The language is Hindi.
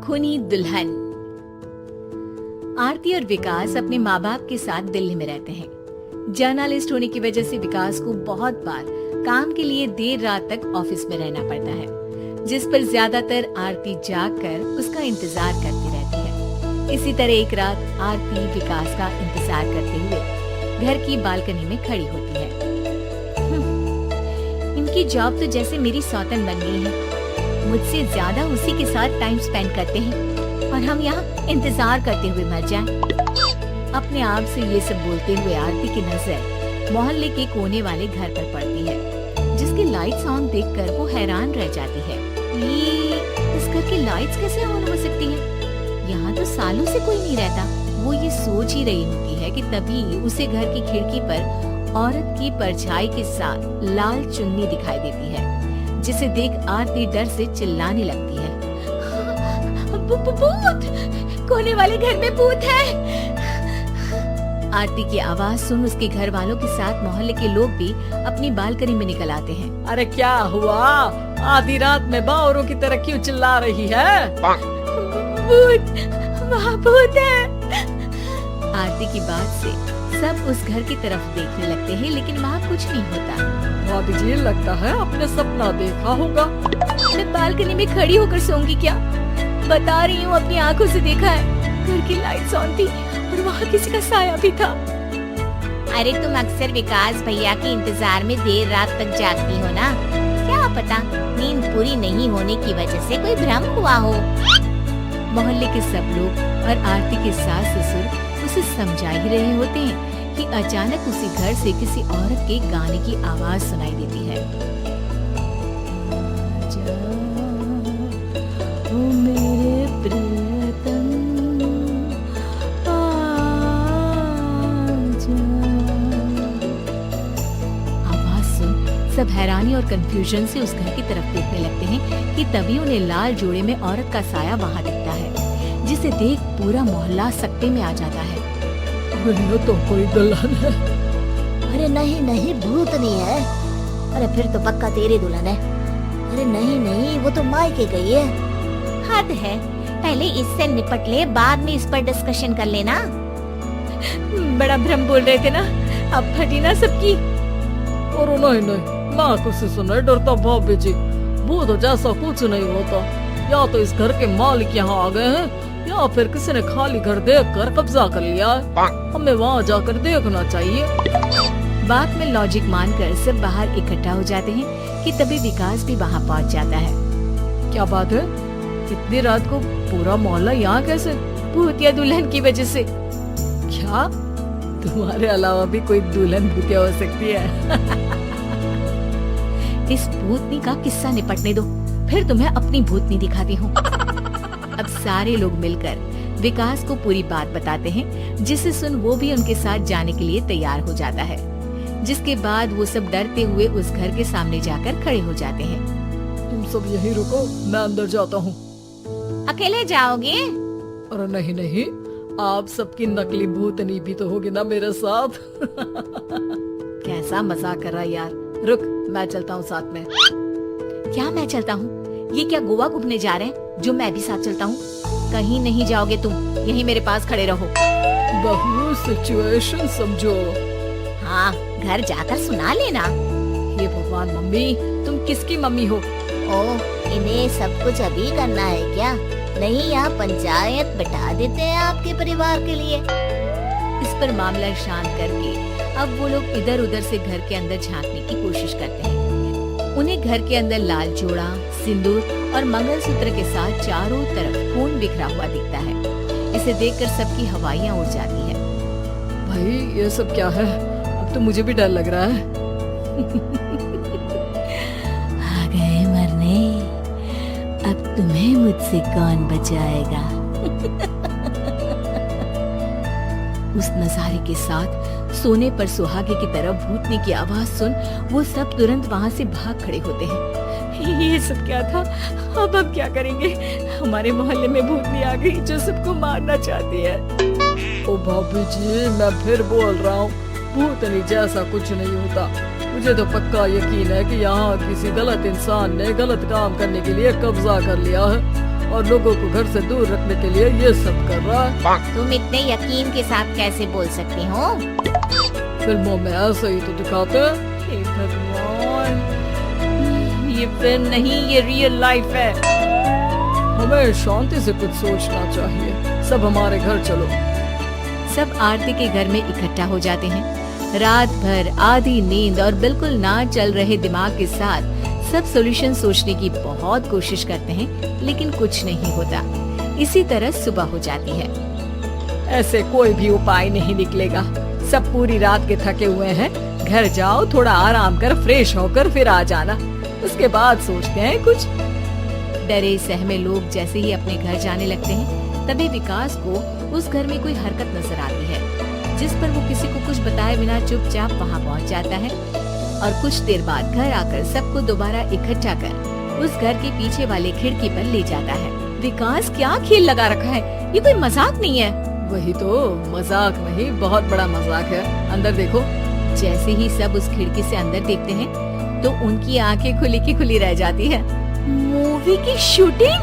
खूनी दुल्हन। आरती और विकास अपने माँ बाप के साथ दिल्ली में रहते हैं। जर्नलिस्ट होने की वजह से विकास को बहुत बार काम के लिए देर रात तक ऑफिस में रहना पड़ता है, जिस पर ज्यादातर आरती जागकर उसका इंतजार करती रहती है। इसी तरह एक रात आरती विकास का इंतजार करते हुए घर की बालकनी में खड़ी होती है। इनकी जॉब तो जैसे मेरी सौतन बन गई है। मुझसे ज्यादा उसी के साथ टाइम स्पेंड करते हैं और हम यहाँ इंतजार करते हुए मर जाएं। अपने आप से ये सब बोलते हुए आरती की नजर मोहल्ले के कोने वाले घर पर पड़ती है, जिसकी लाइट्स ऑन देखकर वो हैरान रह जाती है। ये इस घर की लाइट्स कैसे ऑन हो सकती है? यहाँ तो सालों से कोई नहीं रहता। वो ये सोच ही रही होती है कि तभी उसे घर की खिड़की पर औरत की परछाई के साथ लाल चुन्नी दिखाई देती है, जिसे देख आरती डर से चिल्लाने लगती है। भूत! कोने वाले घर में भूत है। आरती की आवाज सुन उसके घर वालों के साथ मोहल्ले के लोग भी अपनी बालकनी में निकल आते हैं। अरे क्या हुआ? आधी रात में बावरों की तरह क्यों चिल्ला रही है? भूत! वहाँ भूत है। आरती की बात से सब उस घर की तरफ देखने लगते हैं, लेकिन वहाँ कुछ नहीं होता। भाभी जी, लगता है आपने सपना देखा होगा। मैं बालकनी में खड़ी होकर सोऊंगी क्या? बता रही हूँ, अपनी आंखों से देखा है। घर की लाइट्स ऑन थी और वहाँ किसी का साया भी था। अरे तुम अक्सर विकास भैया के इंतजार में देर रात तक जागती हो ना? क्या पता नींद पूरी नहीं होने की वजह से कोई भ्रम हुआ हो। मोहल्ले के सब लोग और आरती के सास ससुर उसे समझा ही रहे होते हैं कि अचानक उसी घर से किसी औरत के गाने की आवाज सुनाई देती है। आजा, ओ मेरे प्रियतम, आजा। आवाज सुन सब हैरानी और कंफ्यूजन से उस घर की तरफ देखने लगते हैं कि तभी उन्हें लाल जोड़े में औरत का साया वहाँ दिखता है, जिसे देख पूरा मोहल्ला सकते में आ जाता है। ये तो कोई दुल्हन है। अरे नहीं नहीं, भूत नहीं है। अरे फिर तो पक्का तेरी दुल्हन है। अरे नहीं नहीं, वो तो मायके गई है। हद है, पहले इससे निपट ले, बाद में इस पर डिस्कशन कर लेना। बड़ा भ्रम बोल रहे थे ना, अब फटी ना सबकी। और नहीं नहीं, मैं किसी से नहीं डरता भाभी जी। भूत जैसा कुछ नहीं होता। या तो इस घर के मालिक यहाँ आ गए हैं, या फिर किसी ने खाली घर देखकर कब्जा कर लिया है। हमें वहाँ जाकर देखना चाहिए। बात में लॉजिक मानकर सब बाहर इकट्ठा हो जाते हैं कि तभी विकास भी वहाँ पहुँच जाता है। क्या बात है? इतनी रात को पूरा मोहल्ला यहाँ कैसे? भूतिया दुल्हन की वजह से। क्या तुम्हारे अलावा भी कोई दुल्हन भूतिया हो सकती है? इस भूतनी का किस्सा निपटने दो, फिर तुम्हें अपनी भूतनी दिखाती हूँ। अब सारे लोग मिलकर विकास को पूरी बात बताते हैं, जिसे सुन वो भी उनके साथ जाने के लिए तैयार हो जाता है। जिसके बाद वो सब डरते हुए उस घर के सामने जाकर खड़े हो जाते हैं। तुम सब यहीं रुको, मैं अंदर जाता हूँ। अकेले जाओगे? अरे नहीं नहीं, आप सबकी नकली भूतनी भी तो होगी ना मेरे साथ। कैसा मजाक कर रहा यार। रुक, मैं चलता हूँ साथ में। क्या मैं चलता हूँ? ये क्या गोवा घूमने जा रहे हैं जो मैं भी साथ चलता हूँ? कहीं नहीं जाओगे तुम, यहीं मेरे पास खड़े रहो। बहू सिचुएशन समझो। हाँ, घर जाकर सुना लेना। ये भगवान, मम्मी तुम किसकी मम्मी हो? ओह, इन्हें सब कुछ अभी करना है क्या? नहीं, यहाँ पंचायत बिठा देते हैं आपके परिवार के लिए। इस पर मामला शांत करके अब वो लोग इधर उधर से घर के अंदर झांकने की कोशिश करते हैं। उन्हें घर के अंदर लाल जोड़ा, सिंदूर और मंगलसूत्र के साथ चारों तरफ खून बिखरा हुआ दिखता है। इसे देखकर सबकी हवाइयाँ उड़ जाती है। भाई ये सब क्या है? अब तो मुझे भी डर लग रहा है। आ गए मरने, अब तुम्हें मुझसे कौन बचाएगा? उस नजारे के साथ सोने पर सुहागे की तरह भूतनी की आवाज सुन वो सब तुरंत वहाँ से भाग खड़े होते हैं। ये सब क्या था? अब हम क्या करेंगे? हमारे मोहल्ले में भूतनी आ गई जो सबको मारना चाहती है। ओ भाभी जी, मैं फिर बोल रहा हूँ, भूतनी जैसा कुछ नहीं होता। मुझे तो पक्का यकीन है कि यहाँ किसी गलत इंसान ने गलत काम करने के लिए कब्जा कर लिया है। और लोगों को घर से दूर रखने के लिए ये सब कर रहा है। तुम इतने यकीन के साथ कैसे बोल सकते हो? फिल्मों में ऐसे ही तो दिखाते हैं। हे भगवान, ये फिल्म नहीं, ये रियल लाइफ है। हमें शांति से कुछ सोचना चाहिए। सब हमारे घर चलो। सब आरती के घर में इकट्ठा हो जाते हैं। रात भर आधी नींद और बिल्कुल ना चल रहे दिमाग के साथ सब सॉल्यूशन सोचने की बहुत कोशिश करते हैं, लेकिन कुछ नहीं होता। इसी तरह सुबह हो जाती है। ऐसे कोई भी उपाय नहीं निकलेगा। सब पूरी रात के थके हुए हैं। घर जाओ, थोड़ा आराम कर, फ्रेश होकर फिर आ जाना। उसके बाद सोचते हैं कुछ। डरे सहमे लोग जैसे ही अपने घर जाने लगते हैं, तभी विकास को उस घर में कोई हरकत नजर आती है, जिस पर वो किसी को कुछ बताए बिना चुपचाप वहाँ पहुँच जाता है और कुछ देर बाद घर आकर सबको दोबारा इकट्ठा कर उस घर के पीछे वाले खिड़की पर ले जाता है। विकास क्या खेल लगा रखा है, ये कोई मजाक नहीं है। वही तो, मजाक नहीं, बहुत बड़ा मजाक है। अंदर देखो। जैसे ही सब उस खिड़की से अंदर देखते हैं तो उनकी आंखें खुली की खुली रह जाती है। मूवी की शूटिंग?